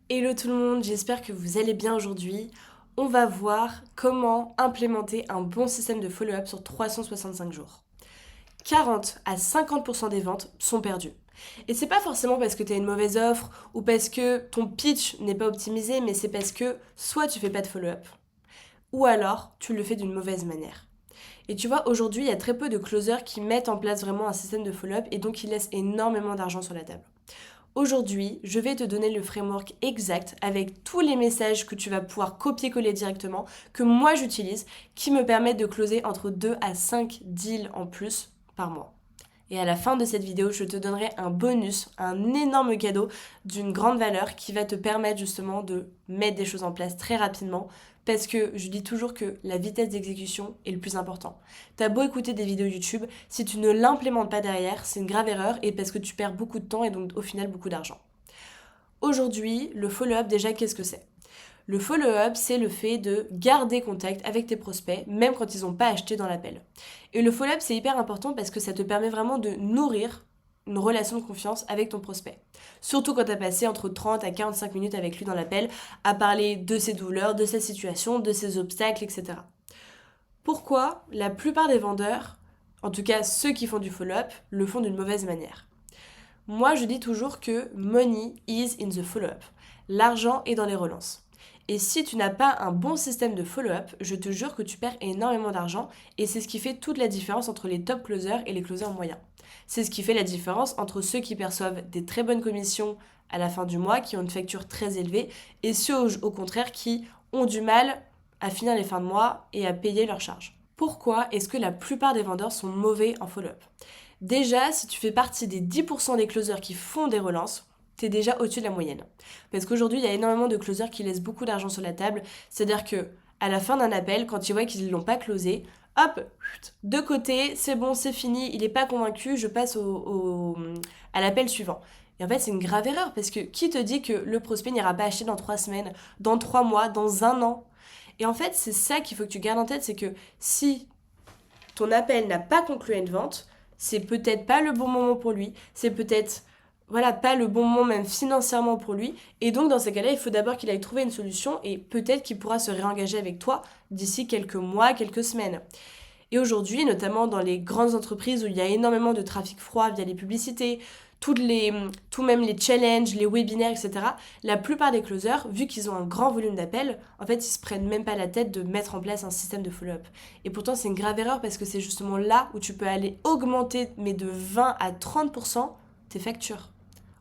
Hello tout le monde, j'espère que vous allez bien aujourd'hui. On va voir comment implémenter un bon système de follow-up sur 365 jours. 40 à 50% des ventes sont perdues. Et c'est pas forcément parce que tu as une mauvaise offre ou parce que ton pitch n'est pas optimisé, mais c'est parce que soit tu fais pas de follow-up, ou alors tu le fais d'une mauvaise manière. Et tu vois, aujourd'hui, il y a très peu de closers qui mettent en place vraiment un système de follow-up et donc ils laissent énormément d'argent sur la table. Aujourd'hui, je vais te donner le framework exact avec tous les messages que tu vas pouvoir copier-coller directement, que moi j'utilise, qui me permettent de closer entre 2 à 5 deals en plus par mois. Et à la fin de cette vidéo, je te donnerai un bonus, un énorme cadeau d'une grande valeur qui va te permettre justement de mettre des choses en place très rapidement. Parce que je dis toujours que la vitesse d'exécution est le plus important. T'as beau écouter des vidéos YouTube, si tu ne l'implémentes pas derrière, c'est une grave erreur et parce que tu perds beaucoup de temps et donc au final beaucoup d'argent. Aujourd'hui, le follow-up déjà, qu'est-ce que c'est? Le follow-up, c'est le fait de garder contact avec tes prospects, même quand ils n'ont pas acheté dans l'appel. Et le follow-up, c'est hyper important parce que ça te permet vraiment de nourrir une relation de confiance avec ton prospect. Surtout quand tu as passé entre 30 à 45 minutes avec lui dans l'appel à parler de ses douleurs, de sa situation, de ses obstacles, etc. Pourquoi la plupart des vendeurs, en tout cas ceux qui font du follow-up, le font d'une mauvaise manière? Moi, je dis toujours que money is in the follow-up. L'argent est dans les relances. Et si tu n'as pas un bon système de follow-up, je te jure que tu perds énormément d'argent et c'est ce qui fait toute la différence entre les top closers et les closers moyens. C'est ce qui fait la différence entre ceux qui perçoivent des très bonnes commissions à la fin du mois, qui ont une facture très élevée, et ceux au contraire qui ont du mal à finir les fins de mois et à payer leurs charges. Pourquoi est-ce que la plupart des vendeurs sont mauvais en follow-up? Déjà, si tu fais partie des 10% des closers qui font des relances, t'es déjà au-dessus de la moyenne. Parce qu'aujourd'hui, il y a énormément de closers qui laissent beaucoup d'argent sur la table. C'est-à-dire que à la fin d'un appel, quand ils voient qu'ils ne l'ont pas closé, hop, de côté, c'est bon, c'est fini, il n'est pas convaincu, je passe à l'appel suivant. Et en fait, c'est une grave erreur parce que qui te dit que le prospect n'ira pas acheter dans 3 semaines, dans 3 mois, dans un an? Et en fait, c'est ça qu'il faut que tu gardes en tête, c'est que si ton appel n'a pas conclu à une vente, c'est peut-être pas le bon moment pour lui, c'est peut-être voilà, pas le bon moment même financièrement pour lui. Et donc dans ces cas-là, il faut d'abord qu'il aille trouver une solution et peut-être qu'il pourra se réengager avec toi d'ici quelques mois, quelques semaines. Et aujourd'hui, notamment dans les grandes entreprises où il y a énormément de trafic froid via les publicités, tout même les challenges, les webinaires, etc., la plupart des closers, vu qu'ils ont un grand volume d'appels, en fait, ils se prennent même pas la tête de mettre en place un système de follow-up. Et pourtant, c'est une grave erreur parce que c'est justement là où tu peux aller augmenter, mais de 20 à 30%, tes factures.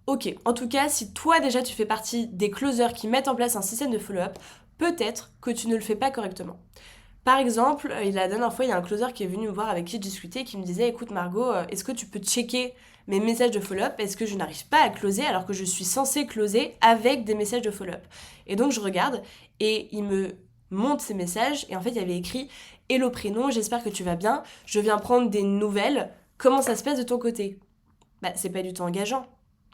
Ok, en tout cas, si toi déjà tu fais partie des closers qui mettent en place un système de follow-up, peut-être que tu ne le fais pas correctement. Par exemple, la dernière fois, il y a un closer qui est venu me voir avec qui je discutais qui me disait écoute Margot, est-ce que tu peux checker mes messages de follow-up? Est-ce que je n'arrive pas à closer alors que je suis censée closer avec des messages de follow-up? Et donc je regarde et il me montre ces messages et en fait il y avait écrit hello prénom, j'espère que tu vas bien, je viens prendre des nouvelles, comment ça se passe de ton côté? Bah c'est pas du tout engageant.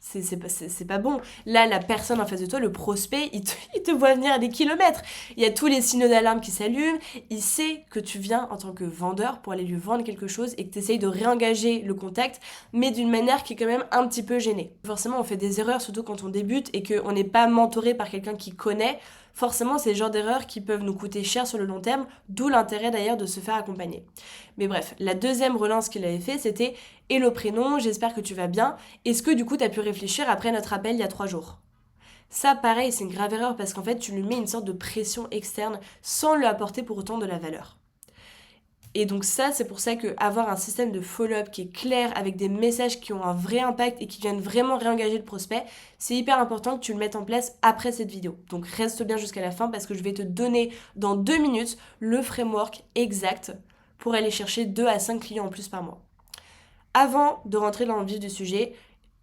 C'est pas bon. Là, la personne en face de toi, le prospect, il te voit venir à des kilomètres. Il y a tous les signaux d'alarme qui s'allument. Il sait que tu viens en tant que vendeur pour aller lui vendre quelque chose et que tu essayes de réengager le contact, mais d'une manière qui est quand même un petit peu gênée. Forcément, on fait des erreurs, surtout quand on débute et qu'on n'est pas mentoré par quelqu'un qui connaît. Forcément, c'est le genre d'erreurs qui peuvent nous coûter cher sur le long terme, d'où l'intérêt d'ailleurs de se faire accompagner. Mais bref, la deuxième relance qu'il avait fait, c'était hello prénom, j'espère que tu vas bien. Est-ce que du coup tu as pu réfléchir après notre appel il y a 3 jours? Ça, pareil, c'est une grave erreur parce qu'en fait, tu lui mets une sorte de pression externe sans lui apporter pour autant de la valeur. Et donc ça, c'est pour ça qu'avoir un système de follow-up qui est clair, avec des messages qui ont un vrai impact et qui viennent vraiment réengager le prospect, c'est hyper important que tu le mettes en place après cette vidéo. Donc reste bien jusqu'à la fin parce que je vais te donner dans 2 minutes le framework exact pour aller chercher 2 à 5 clients en plus par mois. Avant de rentrer dans le vif du sujet,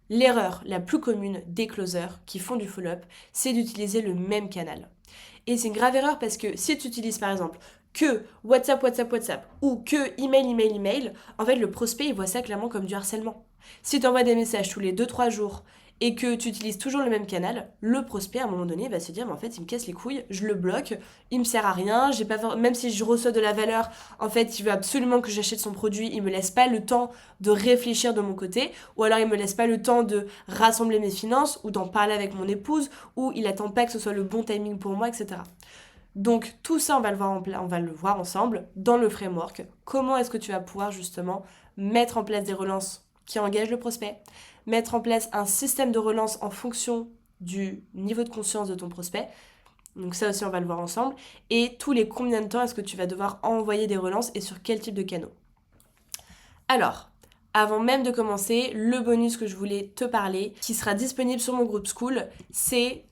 l'erreur la plus commune des closers qui font du follow-up, c'est d'utiliser le même canal. Et c'est une grave erreur parce que si tu utilises par exemple que WhatsApp, WhatsApp, WhatsApp ou que email, email, email, en fait le prospect il voit ça clairement comme du harcèlement. Si tu envoies des messages tous les 2-3 jours et que tu utilises toujours le même canal, le prospect à un moment donné va se dire mais en fait il me casse les couilles, je le bloque, il me sert à rien, même si je reçois de la valeur, en fait il veut absolument que j'achète son produit, il me laisse pas le temps de réfléchir de mon côté, ou alors il me laisse pas le temps de rassembler mes finances, ou d'en parler avec mon épouse, ou il attend pas que ce soit le bon timing pour moi, etc. Donc tout ça on va le voir ensemble dans le framework. Comment est-ce que tu vas pouvoir justement mettre en place des relances qui engagent le prospect, mettre en place un système de relance en fonction du niveau de conscience de ton prospect. Donc ça aussi on va le voir ensemble. Et tous les combien de temps est-ce que tu vas devoir envoyer des relances et sur quel type de canaux. Alors, avant même de commencer, le bonus que je voulais te parler, qui sera disponible sur mon groupe School, c'est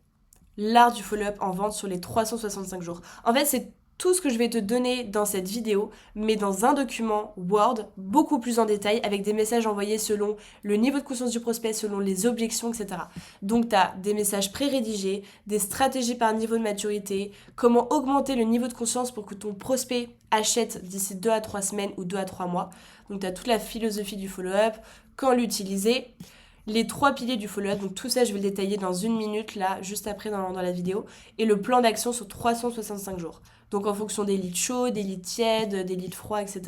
l'art du follow-up en vente sur les 365 jours. En fait, c'est tout ce que je vais te donner dans cette vidéo, mais dans un document Word, beaucoup plus en détail, avec des messages envoyés selon le niveau de conscience du prospect, selon les objections, etc. Donc, tu as des messages pré-rédigés, des stratégies par niveau de maturité, comment augmenter le niveau de conscience pour que ton prospect achète d'ici 2 à 3 semaines ou 2 à 3 mois. Donc, tu as toute la philosophie du follow-up, quand l'utiliser, les 3 piliers du follow-up, donc tout ça je vais le détailler dans 1 minute là, juste après dans la vidéo, et le plan d'action sur 365 jours. Donc en fonction des leads chauds, des leads tièdes, des leads froids, etc.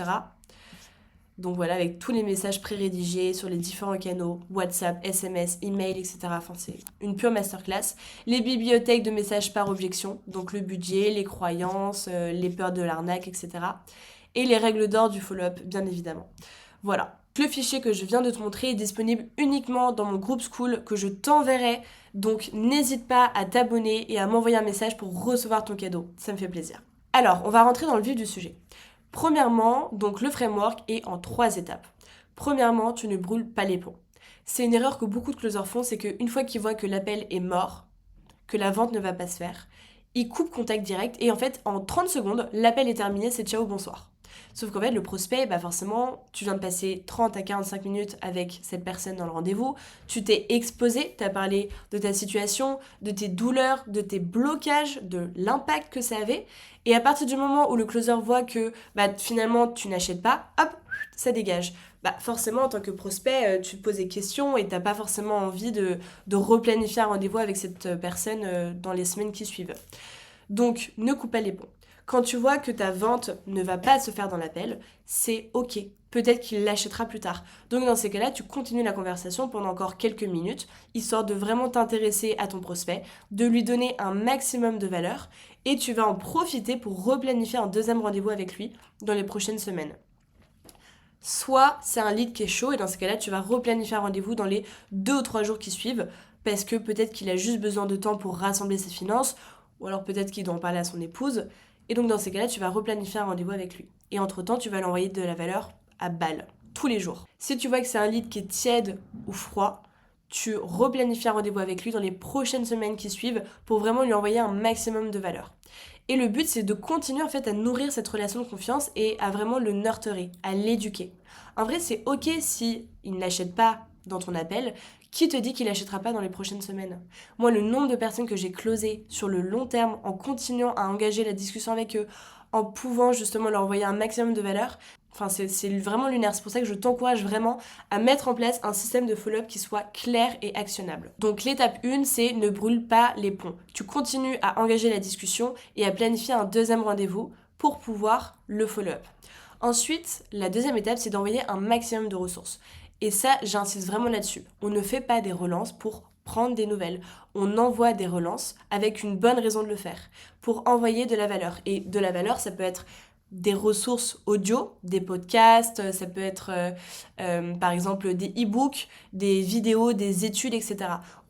Donc voilà, avec tous les messages pré-rédigés sur les différents canaux, WhatsApp, SMS, email, etc. Enfin c'est une pure masterclass. Les bibliothèques de messages par objection, donc le budget, les croyances, les peurs de l'arnaque, etc. Et les règles d'or du follow-up, bien évidemment. Voilà. Le fichier que je viens de te montrer est disponible uniquement dans mon groupe School que je t'enverrai. Donc n'hésite pas à t'abonner et à m'envoyer un message pour recevoir ton cadeau. Ça me fait plaisir. Alors, on va rentrer dans le vif du sujet. Premièrement, donc le framework est en 3 étapes. Premièrement, tu ne brûles pas les ponts. C'est une erreur que beaucoup de closers font, c'est qu'une fois qu'ils voient que l'appel est mort, que la vente ne va pas se faire, ils coupent contact direct et en fait, en 30 secondes, l'appel est terminé, c'est ciao, bonsoir. Sauf qu'en fait, le prospect, forcément, tu viens de passer 30 à 45 minutes avec cette personne dans le rendez-vous, tu t'es exposé, tu as parlé de ta situation, de tes douleurs, de tes blocages, de l'impact que ça avait, et à partir du moment où le closer voit que finalement tu n'achètes pas, hop, ça dégage. Forcément, en tant que prospect, tu te poses des questions et t'as pas forcément envie de replanifier un rendez-vous avec cette personne dans les semaines qui suivent. Donc, ne coupe pas les ponts. Quand tu vois que ta vente ne va pas se faire dans l'appel, c'est ok. Peut-être qu'il l'achètera plus tard. Donc dans ces cas-là, tu continues la conversation pendant encore quelques minutes, histoire de vraiment t'intéresser à ton prospect, de lui donner un maximum de valeur, et tu vas en profiter pour replanifier un deuxième rendez-vous avec lui dans les prochaines semaines. Soit c'est un lead qui est chaud, et dans ce cas-là, tu vas replanifier un rendez-vous dans les 2 ou 3 jours qui suivent, parce que peut-être qu'il a juste besoin de temps pour rassembler ses finances, ou alors peut-être qu'il doit en parler à son épouse. Et donc dans ces cas-là, tu vas replanifier un rendez-vous avec lui. Et entre-temps, tu vas lui envoyer de la valeur à balle, tous les jours. Si tu vois que c'est un lead qui est tiède ou froid, tu replanifies un rendez-vous avec lui dans les prochaines semaines qui suivent pour vraiment lui envoyer un maximum de valeur. Et le but, c'est de continuer en fait à nourrir cette relation de confiance et à vraiment le nurturer, à l'éduquer. En vrai, c'est ok si il n'achète pas dans ton appel. Qui te dit qu'il n'achètera pas dans les prochaines semaines ? Moi, le nombre de personnes que j'ai closées sur le long terme en continuant à engager la discussion avec eux, en pouvant justement leur envoyer un maximum de valeur, c'est vraiment lunaire. C'est pour ça que je t'encourage vraiment à mettre en place un système de follow-up qui soit clair et actionnable. Donc l'étape 1, c'est ne brûle pas les ponts. Tu continues à engager la discussion et à planifier un deuxième rendez-vous pour pouvoir le follow-up. Ensuite, la deuxième étape, c'est d'envoyer un maximum de ressources. Et ça, j'insiste vraiment là-dessus. On ne fait pas des relances pour prendre des nouvelles. On envoie des relances avec une bonne raison de le faire, pour envoyer de la valeur. Et de la valeur, ça peut être des ressources audio, des podcasts, ça peut être par exemple des e-books, des vidéos, des études, etc.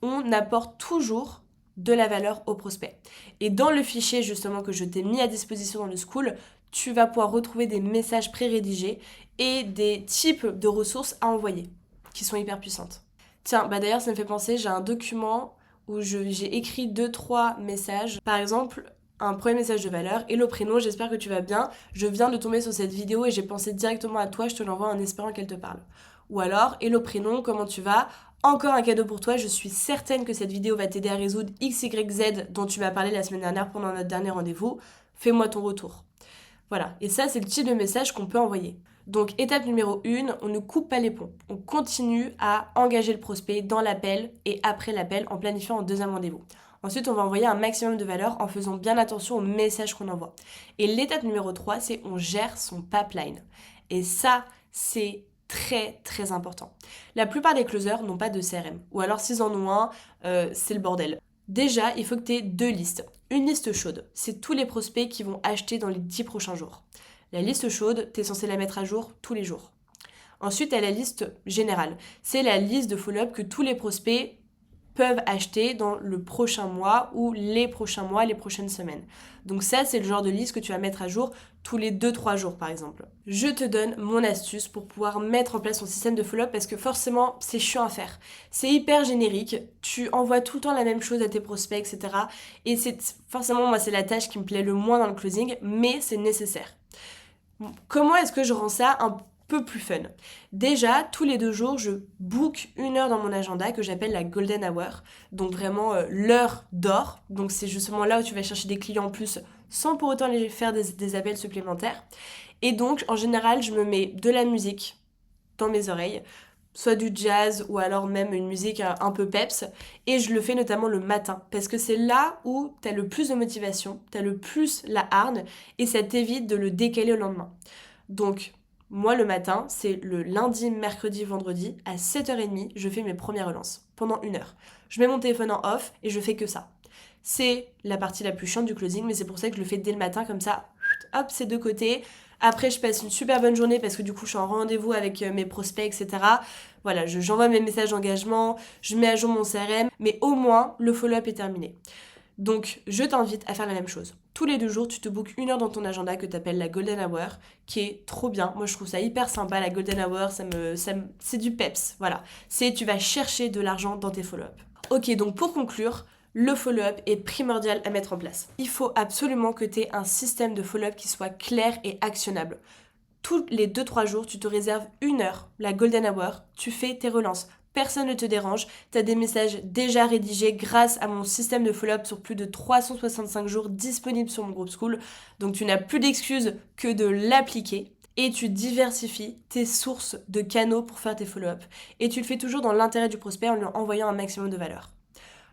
On apporte toujours de la valeur au prospect. Et dans le fichier justement que je t'ai mis à disposition dans le School, tu vas pouvoir retrouver des messages pré-rédigés et des types de ressources à envoyer, qui sont hyper puissantes. Tiens, d'ailleurs, ça me fait penser, j'ai un document où j'ai écrit 2-3 messages. Par exemple, un premier message de valeur. Hello prénom, j'espère que tu vas bien. Je viens de tomber sur cette vidéo et j'ai pensé directement à toi, je te l'envoie en espérant qu'elle te parle. Ou alors, hello prénom, comment tu vas ? Encore un cadeau pour toi, je suis certaine que cette vidéo va t'aider à résoudre XYZ dont tu m'as parlé la semaine dernière pendant notre dernier rendez-vous. Fais-moi ton retour. Voilà, et ça c'est le type de message qu'on peut envoyer. Donc étape numéro 1, on ne coupe pas les ponts. On continue à engager le prospect dans l'appel et après l'appel en planifiant un deuxième rendez-vous. Ensuite, on va envoyer un maximum de valeur en faisant bien attention aux messages qu'on envoie. Et l'étape numéro 3, c'est on gère son pipeline. Et ça, c'est très très important. La plupart des closers n'ont pas de CRM. Ou alors s'ils en ont un, c'est le bordel. Déjà, il faut que tu aies 2 listes. Une liste chaude, c'est tous les prospects qui vont acheter dans les 10 prochains jours. La liste chaude, tu es censé la mettre à jour tous les jours. Ensuite, tu as la liste générale. C'est la liste de follow-up que tous les prospects peuvent acheter dans le prochain mois ou les prochains mois, les prochaines semaines. Donc ça, c'est le genre de liste que tu vas mettre à jour tous les 2-3 jours par exemple. Je te donne mon astuce pour pouvoir mettre en place ton système de follow-up parce que forcément, c'est chiant à faire. C'est hyper générique, tu envoies tout le temps la même chose à tes prospects, etc. Et c'est forcément, moi, c'est la tâche qui me plaît le moins dans le closing, mais c'est nécessaire. Comment est-ce que je rends ça un peu plus fun? Déjà, tous les 2 jours, je book 1 heure dans mon agenda que j'appelle la golden hour, donc vraiment l'heure d'or. Donc c'est justement là où tu vas chercher des clients en plus sans pour autant les faire des appels supplémentaires. Et donc, en général, je me mets de la musique dans mes oreilles, soit du jazz ou alors même une musique un peu peps, et je le fais notamment le matin, parce que c'est là où t'as le plus de motivation, t'as le plus la hargne, et ça t'évite de le décaler au lendemain. Donc, moi le matin, c'est le lundi, mercredi, vendredi, à 7h30, je fais mes premières relances, pendant 1 heure. Je mets mon téléphone en off, et je fais que ça. C'est la partie la plus chiante du closing, mais c'est pour ça que je le fais dès le matin, comme ça, hop, c'est de côté. Après, je passe une super bonne journée parce que du coup, je suis en rendez-vous avec mes prospects, etc. Voilà, j'envoie mes messages d'engagement, je mets à jour mon CRM, mais au moins, le follow-up est terminé. Donc, je t'invite à faire la même chose. Tous les 2 jours, tu te bookes 1 heure dans ton agenda que tu appelles la Golden Hour, qui est trop bien. Moi, je trouve ça hyper sympa, la Golden Hour, c'est du peps, voilà. Tu vas chercher de l'argent dans tes follow-up. Ok, donc pour conclure, le follow-up est primordial à mettre en place. Il faut absolument que tu aies un système de follow-up qui soit clair et actionnable. Tous les 2-3 jours, tu te réserves 1 heure, la golden hour, tu fais tes relances. Personne ne te dérange, tu as des messages déjà rédigés grâce à mon système de follow-up sur plus de 365 jours disponible sur mon groupe School. Donc tu n'as plus d'excuses que de l'appliquer. Et tu diversifies tes sources de canaux pour faire tes follow-up. Et tu le fais toujours dans l'intérêt du prospect en lui envoyant un maximum de valeur.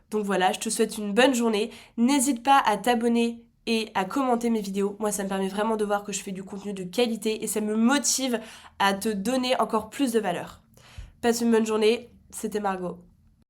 Donc voilà, je te souhaite une bonne journée. N'hésite pas à t'abonner et à commenter mes vidéos. Moi, ça me permet vraiment de voir que je fais du contenu de qualité et ça me motive à te donner encore plus de valeur. Passe une bonne journée, c'était Margot.